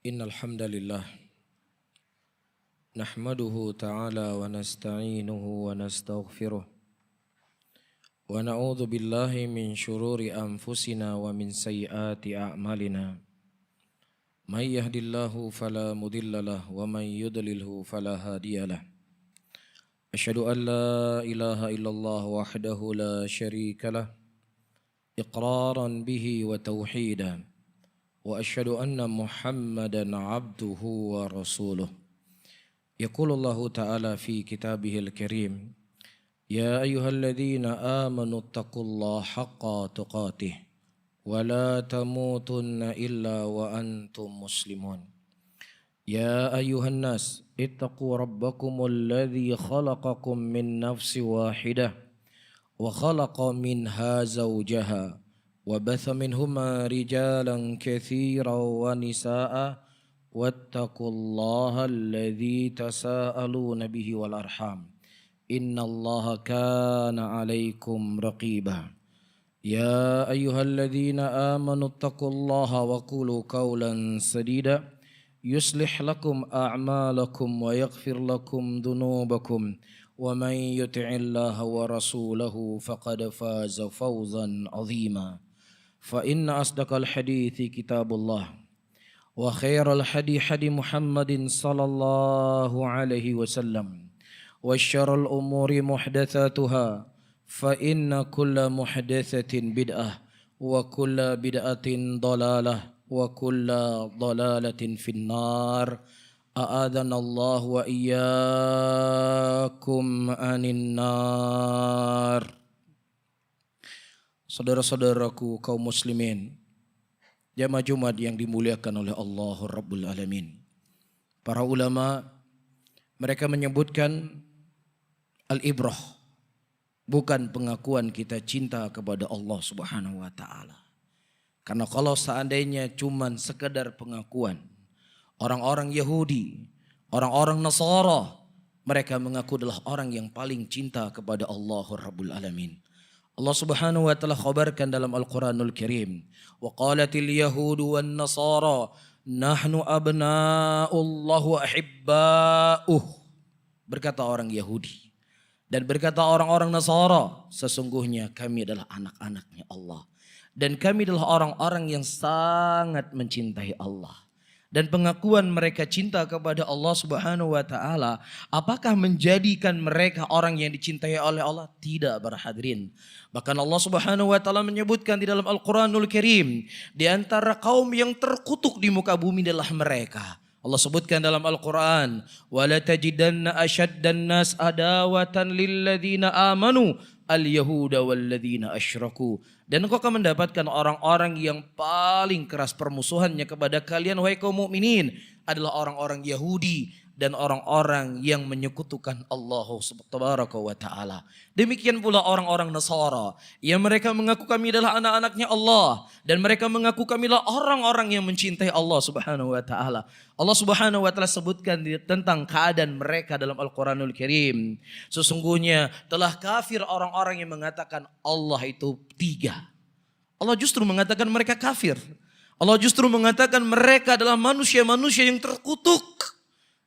Innal hamdalillah nahmaduhu ta'ala wa nasta'inuhu wa nastaghfiruh wa na'udzu billahi min shururi anfusina wa min sayyiati a'malina. May yahdihillahu fala mudilla lahu wa may yudlilhu fala hadiyalah. Asyhadu an la ilaha illallah wahdahu la syarika lah iqraran bihi wa tauhidan. Wa asyhadu anna Muhammadan abduhu wa rasuluh. Yaqulullahu ta'ala fi kitabihil karim, ya ayyuhalladzina amanu taqullaha haqqa tuqatih wa la tamutunna illa wa antum muslimun. Ya ayyuhan nas ittaqu rabbakumul ladzi khalaqakum min nafsin wahidah wa khalaqa minha zawjaha وبث منهما رجالا كثيرا ونساء واتقوا الله الذي تساءلون به والأرحام إن الله كان عليكم رقيبا يا أيها الذين آمنوا اتقوا الله وقولوا قولا سديدا يصلح لكم أعمالكم ويغفر لكم ذنوبكم ومن يطع الله ورسوله فقد فاز فوزا عظيما. فإن أصدق الحديث كتاب الله وخير الحديث حديث محمد صلى الله عليه وسلم وشر الأمور محدثاتها فإن كل محدثة بدعة وكل بدعة ضلالة وكل ضلالة في النار أعاذنا الله وإياكم عن النار. Saudara-saudaraku kaum muslimin, jamaah Jumat yang dimuliakan oleh Allah Rabbul Alamin. Para ulama mereka menyebutkan al-ibrah bukan pengakuan kita cinta kepada Allah Subhanahu wa taala. Karena kalau seandainya cuman sekedar pengakuan, orang-orang Yahudi, orang-orang Nasara, mereka mengaku adalah orang yang paling cinta kepada Allah Rabbul Alamin. Allah Subhanahu wa taala khabarkan dalam Al-Qur'anul Karim, wa qalatil yahudu wan nasara nahnu abna'ullah wa ahibba'uh. Berkata orang Yahudi dan berkata orang-orang Nasara, sesungguhnya kami adalah anak-anaknya Allah dan kami adalah orang-orang yang sangat mencintai Allah. Dan pengakuan mereka cinta kepada Allah Subhanahu wa taala, apakah menjadikan mereka orang yang dicintai oleh Allah? Tidak, para hadirin. Bahkan Allah Subhanahu wa taala menyebutkan di dalam Al-Qur'anul Karim, di antara kaum yang terkutuk di muka bumi adalah mereka. Allah sebutkan dalam Al-Qur'an, "Wa la tajidanna asyaddan nas adawatan lil ladzina amanu al-yahuda wal ladzina asyraku." Dan engkau akan mendapatkan orang-orang yang paling keras permusuhannya kepada kalian wahai kaum mukminin adalah orang-orang Yahudi dan orang-orang yang menyekutukan Allah Subhanahu wa taala. Demikian pula orang-orang Nasara yang mereka mengaku kami adalah anak-anaknya Allah dan mereka mengaku kami adalah orang-orang yang mencintai Allah Subhanahu wa taala. Allah Subhanahu wa taala sebutkan tentang keadaan mereka dalam Al-Qur'anul Karim. Sesungguhnya telah kafir orang-orang yang mengatakan Allah itu tiga. Allah justru mengatakan mereka kafir. Allah justru mengatakan mereka adalah manusia-manusia yang terkutuk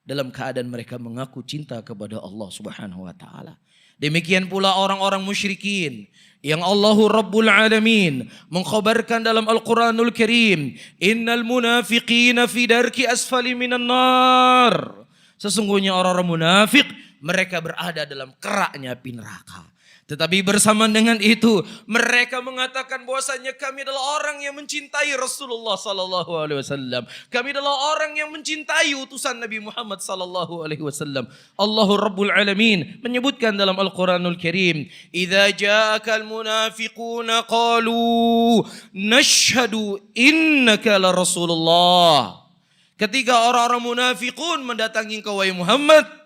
dalam keadaan mereka mengaku cinta kepada Allah Subhanahu wa taala. Demikian pula orang-orang musyrikin yang Allahu Rabbul Alamin mengkhabarkan dalam Al-Qur'anul Karim, innal munafiqina fi darki asfali minan nar. Sesungguhnya orang-orang munafik mereka berada dalam keraknya api neraka. Tetapi bersamaan dengan itu mereka mengatakan bahwasanya kami adalah orang yang mencintai Rasulullah sallallahu alaihi wasallam. Kami adalah orang yang mencintai utusan Nabi Muhammad sallallahu alaihi wasallam. Allahu Rabbul Alamin menyebutkan dalam Al-Qur'anul Karim, "Idza ja'akal munafiquna qalu nashhadu innaka la Rasulullah." Ketika orang-orang munafikun mendatangi engkau wahai Muhammad,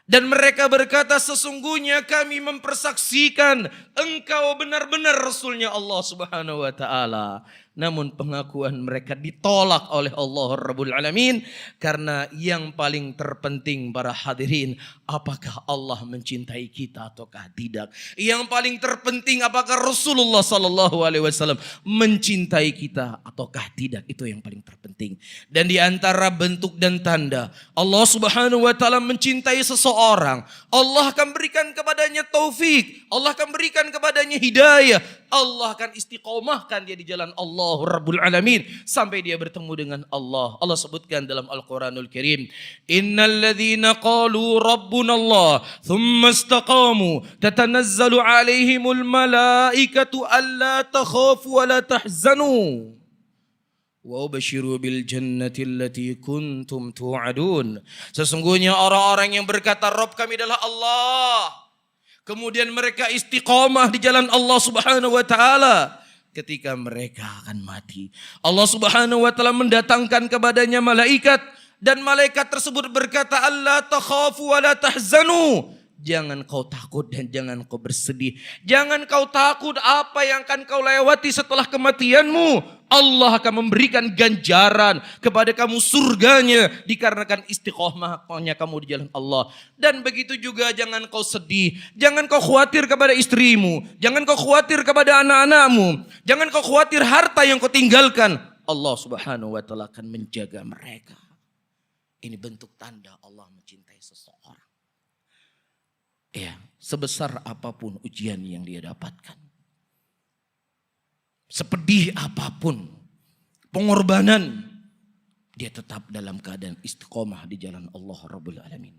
dan mereka berkata, sesungguhnya kami mempersaksikan engkau benar-benar Rasulnya Allah Subhanahu wa ta'ala. Namun pengakuan mereka ditolak oleh Allah Rabbul Alamin. Karena yang paling terpenting para hadirin, apakah Allah mencintai kita ataukah tidak. Yang paling terpenting apakah Rasulullah SAW mencintai kita ataukah tidak. Itu yang paling terpenting. Dan di antara bentuk dan tanda Allah Subhanahu wa taala mencintai seseorang, Allah akan berikan kepadanya taufik, Allah akan berikan kepadanya hidayah, Allah akan istiqomahkan dia di jalan Allah Rabbul Alamin sampai dia bertemu dengan Allah. Allah sebutkan dalam Al-Quranul Karim, innal ladzina qalu rabbuna Allah thumma istaqamu tatanazzalu alaihimul malaikatu alla takhafu wa la tahzanu wa ubashiru bil jannati allati kuntum tu'adun. Sesungguhnya orang-orang yang berkata Rabb kami adalah Allah, kemudian mereka istiqomah di jalan Allah Subhanahu wa taala, ketika mereka akan mati, Allah Subhanahu wa taala mendatangkan kepadanya malaikat, dan malaikat tersebut berkata alla takhafu wa la tahzanu. Jangan kau takut dan jangan kau bersedih. Jangan kau takut apa yang akan kau lewati setelah kematianmu. Allah akan memberikan ganjaran kepada kamu surganya dikarenakan istiqomahnya kamu di jalan Allah. Dan begitu juga jangan kau sedih, jangan kau khawatir kepada istrimu, jangan kau khawatir kepada anak-anakmu, jangan kau khawatir harta yang kau tinggalkan. Allah Subhanahu wa taala akan menjaga mereka. Ini bentuk tanda Allah mencintai seseorang. Ya, sebesar apapun ujian yang dia dapatkan, sepedih apapun pengorbanan, dia tetap dalam keadaan istiqomah di jalan Allah Rabbul Alamin.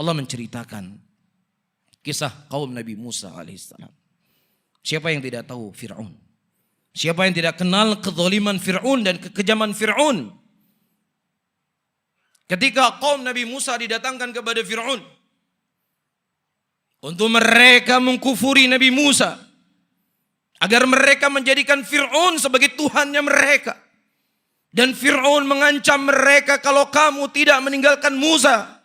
Allah menceritakan kisah kaum Nabi Musa alaihissalam. Siapa yang tidak tahu Fir'aun? Siapa yang tidak kenal kezaliman Fir'aun dan kekejaman Fir'aun? Ketika kaum Nabi Musa didatangkan kepada Fir'aun untuk mereka mengkufuri Nabi Musa, agar mereka menjadikan Fir'aun sebagai Tuhannya mereka. Dan Fir'aun mengancam mereka, kalau kamu tidak meninggalkan Musa,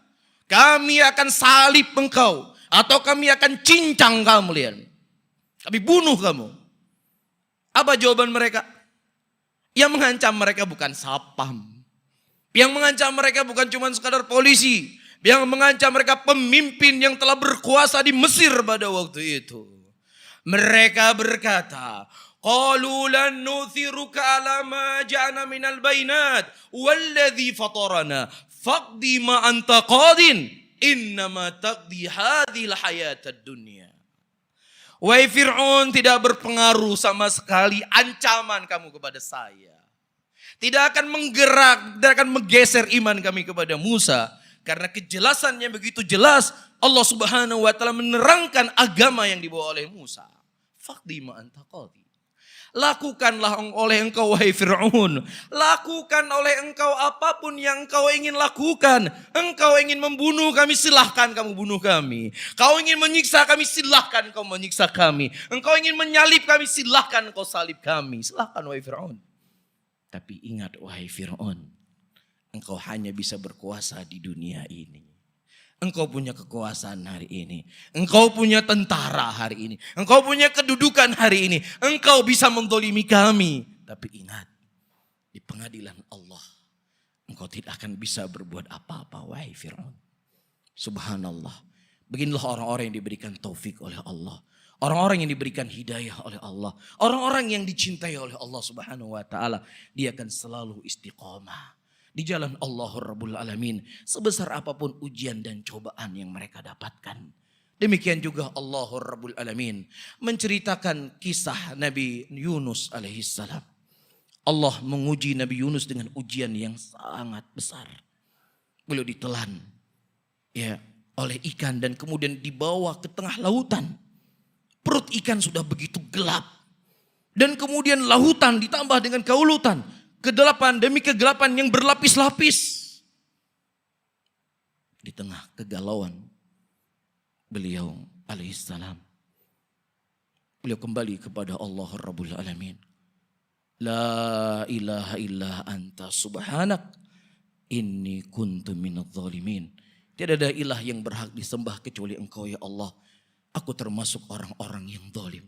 kami akan salib engkau, atau kami akan cincang kamu, lihat. Kami bunuh kamu. Apa jawaban mereka? Yang mengancam mereka bukan Sapam. Yang mengancam mereka bukan cuma sekadar polisi. Yang mengancam mereka pemimpin yang telah berkuasa di Mesir pada waktu itu. Mereka berkata, qalu lan nuthiruka ala ma ja'ana minal bainat walladhi fatarana faqdi ma anta qadin innama taqdi hadhil hayatad dunya. Wahai Fir'aun, tidak berpengaruh sama sekali ancaman kamu kepada saya. Tidak akan menggerak, tidak akan menggeser iman kami kepada Musa. Karena kejelasannya begitu jelas, Allah Subhanahu wa taala menerangkan agama yang dibawa oleh Musa. Faqdi ma anta qadi. Lakukanlah oleh engkau wahai Fir'aun. Lakukan oleh engkau apapun yang engkau ingin lakukan. Engkau ingin membunuh kami, silahkan kamu bunuh kami. Kau ingin menyiksa kami, silahkan kau menyiksa kami. Engkau ingin menyalib kami, silahkan kau salib kami. Silahkan wahai Fir'aun. Tapi ingat wahai Fir'aun, engkau hanya bisa berkuasa di dunia ini. Engkau punya kekuasaan hari ini. Engkau punya tentara hari ini. Engkau punya kedudukan hari ini. Engkau bisa mendolimi kami. Tapi ingat, di pengadilan Allah, engkau tidak akan bisa berbuat apa-apa wahai Fir'aun. Subhanallah. Beginilah orang-orang yang diberikan taufik oleh Allah. Orang-orang yang diberikan hidayah oleh Allah. Orang-orang yang dicintai oleh Allah Subhanahu wa taala, dia akan selalu istiqomah di jalan Allah Rabbul Alamin, sebesar apapun ujian dan cobaan yang mereka dapatkan. Demikian juga Allah Rabbul Alamin menceritakan kisah Nabi Yunus alaihissalam. Allah menguji Nabi Yunus dengan ujian yang sangat besar. Beliau ditelan oleh ikan dan kemudian dibawa ke tengah lautan. Perut ikan sudah begitu gelap. Dan kemudian lautan ditambah dengan keulutan. Kedelapan demi kegelapan yang berlapis-lapis. Di tengah kegalauan beliau alaihissalam, beliau kembali kepada Allah Rabbul Alamin. La ilaha illa anta subhanak inni kuntu minadh dhalimin. Tidak ada ilah yang berhak disembah kecuali engkau ya Allah. Aku termasuk orang-orang yang zalim.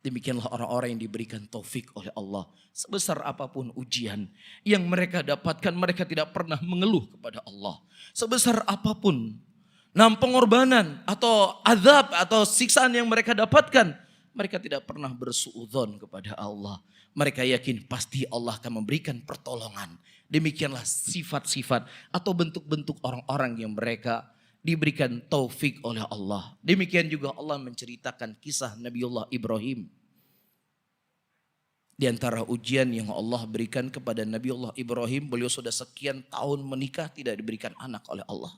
Demikianlah orang-orang yang diberikan taufik oleh Allah. Sebesar apapun ujian yang mereka dapatkan, mereka tidak pernah mengeluh kepada Allah. Sebesar apapun pengorbanan atau azab atau siksaan yang mereka dapatkan, mereka tidak pernah bersuudzon kepada Allah. Mereka yakin pasti Allah akan memberikan pertolongan. Demikianlah sifat-sifat atau bentuk-bentuk orang-orang yang mereka diberikan taufik oleh Allah. Demikian juga Allah menceritakan kisah Nabiullah Ibrahim. Di antara ujian yang Allah berikan kepada Nabiullah Ibrahim, beliau sudah sekian tahun menikah tidak diberikan anak oleh Allah.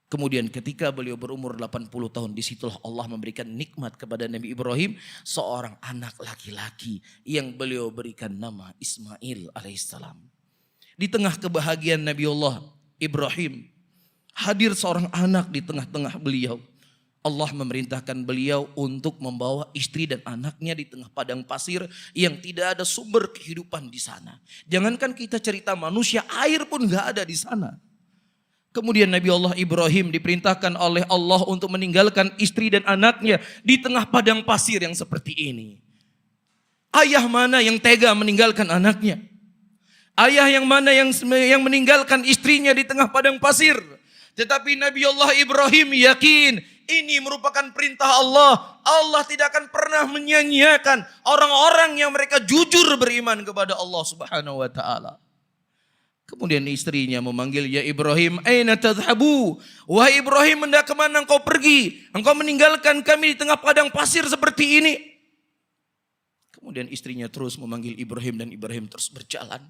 Kemudian ketika beliau berumur 80 tahun, disitulah Allah memberikan nikmat kepada Nabi Ibrahim, seorang anak laki-laki yang beliau berikan nama Ismail alaihissalam. Di tengah kebahagiaan Nabiullah Ibrahim, hadir seorang anak di tengah-tengah beliau. Allah memerintahkan beliau untuk membawa istri dan anaknya di tengah padang pasir yang tidak ada sumber kehidupan di sana. Jangankan kita cerita manusia, air pun gak ada di sana. Kemudian Nabi Allah Ibrahim diperintahkan oleh Allah untuk meninggalkan istri dan anaknya di tengah padang pasir yang seperti ini. Ayah mana yang tega meninggalkan anaknya? Ayah yang mana yang meninggalkan istrinya di tengah padang pasir? Tetapi Nabi Allah Ibrahim yakin ini merupakan perintah Allah. Allah tidak akan pernah menyia-nyiakan orang-orang yang mereka jujur beriman kepada Allah Subhanahu wa taala. Kemudian istrinya memanggil, ya Ibrahim, aina tadhhabu? Wahai Ibrahim, hendak kemana engkau pergi? Engkau meninggalkan kami di tengah padang pasir seperti ini. Kemudian istrinya terus memanggil Ibrahim dan Ibrahim terus berjalan.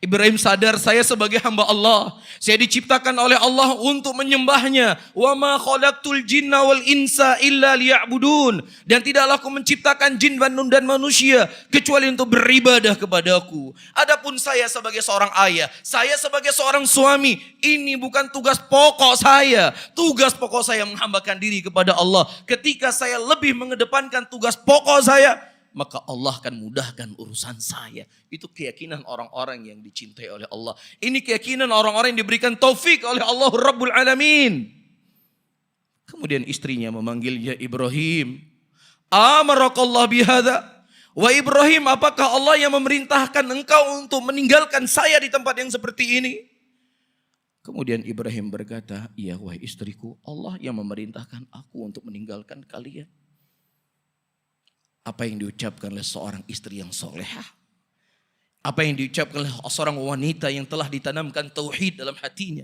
Ibrahim sadar, saya sebagai hamba Allah, saya diciptakan oleh Allah untuk menyembahnya. Wa ma khalaqtul jinna wal insa illa liya'budun. Dan tidaklah aku menciptakan jin dan manusia kecuali untuk beribadah kepadaku. Adapun saya sebagai seorang ayah, saya sebagai seorang suami, ini bukan tugas pokok saya. Tugas pokok saya menghambakan diri kepada Allah. Ketika saya lebih mengedepankan tugas pokok saya, maka Allah akan mudahkan urusan saya. Itu keyakinan orang-orang yang dicintai oleh Allah. Ini keyakinan orang-orang yang diberikan taufik oleh Allah Rabbul Alamin. Kemudian istrinya memanggil, ya Ibrahim, amarakallah bihadza? Wa Ibrahim, apakah Allah yang memerintahkan engkau untuk meninggalkan saya di tempat yang seperti ini? Kemudian Ibrahim berkata, iya wahai istriku, Allah yang memerintahkan aku untuk meninggalkan kalian. Apa yang diucapkan oleh seorang istri yang solehah? Apa yang diucapkan oleh seorang wanita yang telah ditanamkan tauhid dalam hatinya?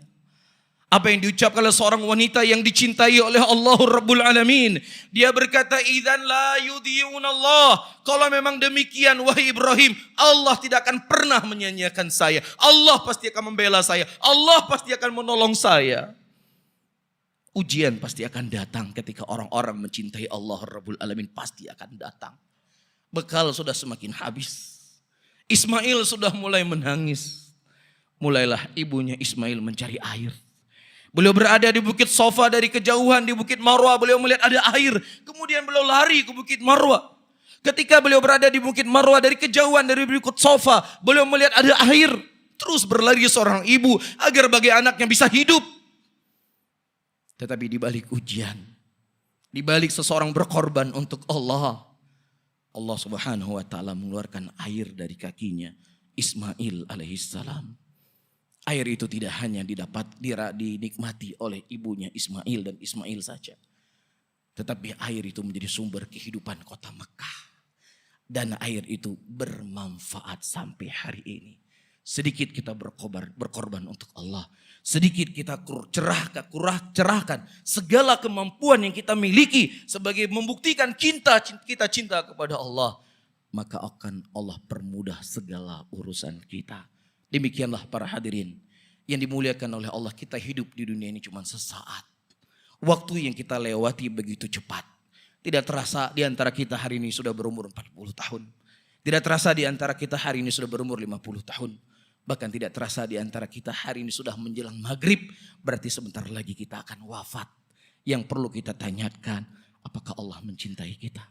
Apa yang diucapkan oleh seorang wanita yang dicintai oleh Allah Rabbul Alamin? Dia berkata, idzan la yudhi'un Allah. Kalau memang demikian wahai Ibrahim, Allah tidak akan pernah menyia-nyiakan saya. Allah pasti akan membela saya. Allah pasti akan menolong saya. Ujian pasti akan datang ketika orang-orang mencintai Allah Rabbul Alamin, pasti akan datang. Bekal sudah semakin habis. Ismail sudah mulai menangis. Mulailah ibunya Ismail mencari air. Beliau berada di Bukit Sofa, dari kejauhan di Bukit Marwah beliau melihat ada air. Kemudian beliau lari ke Bukit Marwah. Ketika beliau berada di Bukit Marwah, dari kejauhan dari Bukit Sofa beliau melihat ada air. Terus berlari seorang ibu agar bagi anaknya bisa hidup. Tetapi di balik ujian, di balik seseorang berkorban untuk Allah, Allah Subhanahu wa taala mengeluarkan air dari kakinya Ismail alaihissalam. Air itu tidak hanya dinikmati oleh ibunya Ismail dan Ismail saja, tetapi air itu menjadi sumber kehidupan kota Mekah. Dan air itu bermanfaat sampai hari ini. Sedikit kita berkorban untuk Allah. Sedikit kita cerahkan segala kemampuan yang kita miliki sebagai membuktikan kita cinta kepada Allah. Maka akan Allah permudah segala urusan kita. Demikianlah para hadirin yang dimuliakan oleh Allah, kita hidup di dunia ini cuma sesaat. Waktu yang kita lewati begitu cepat. Tidak terasa di antara kita hari ini sudah berumur 40 tahun. Tidak terasa di antara kita hari ini sudah berumur 50 tahun. Bahkan tidak terasa di antara kita hari ini sudah menjelang maghrib. Berarti sebentar lagi kita akan wafat. Yang perlu kita tanyakan, apakah Allah mencintai kita?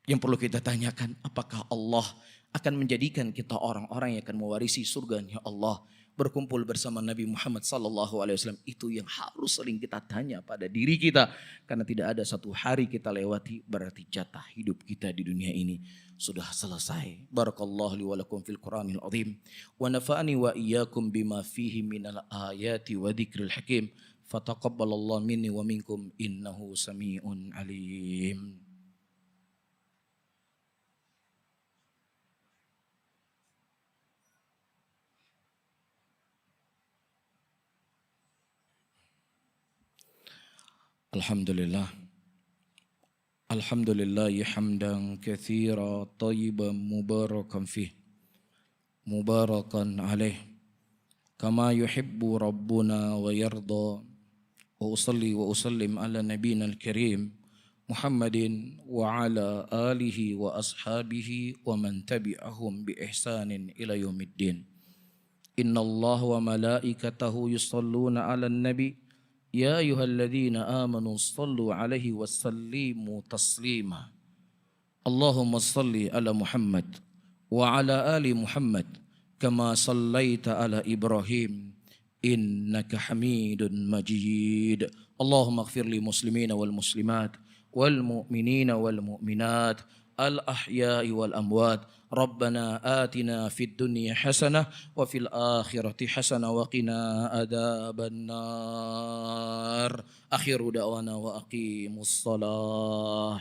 Yang perlu kita tanyakan, apakah Allah akan menjadikan kita orang-orang yang akan mewarisi surganya Allah? berkumpul bersama Nabi Muhammad SAW. Itu yang harus sering kita tanya pada diri kita. Karena tidak ada satu hari kita lewati berarti jatah hidup kita di dunia ini sudah selesai. Barakallahu li wa lakum fil Qur'anil azim. Wa nafa'ani wa iyyakum bima fihi minal ayati wa dzikril hakim. Fataqabbalallahu minni wa minkum innahu sami'un alim. Alhamdulillah. Alhamdulillah hamdan katsira tayyiban mubarakan fih. Mubarakan alaih. Kama yuhibbu rabbuna wa yarda. Wa usalli wa usallim ala nabiyina al-karim Muhammadin wa ala alihi wa ashabihi wa man tabi'ahum bi ihsanin ila yaumiddin. Inna Allah wa malaikatahu yusalluna ala nabi. Ya ayyuhalladzina amanu sallu alaihi wasallimu taslima. Allahumma salli ala Muhammad wa ala ali Muhammad kama sallaita ala Ibrahim innaka Hamidun Majid. Allahumma ighfir li muslimina wal muslimat wal mu'minina wal mu'minat al ahya'i wal amwat. Rabbana atina fid dunya hasanah wa fil akhirati hasanah wa qina adzabannar. Akhiru da'wana wa aqimus salah.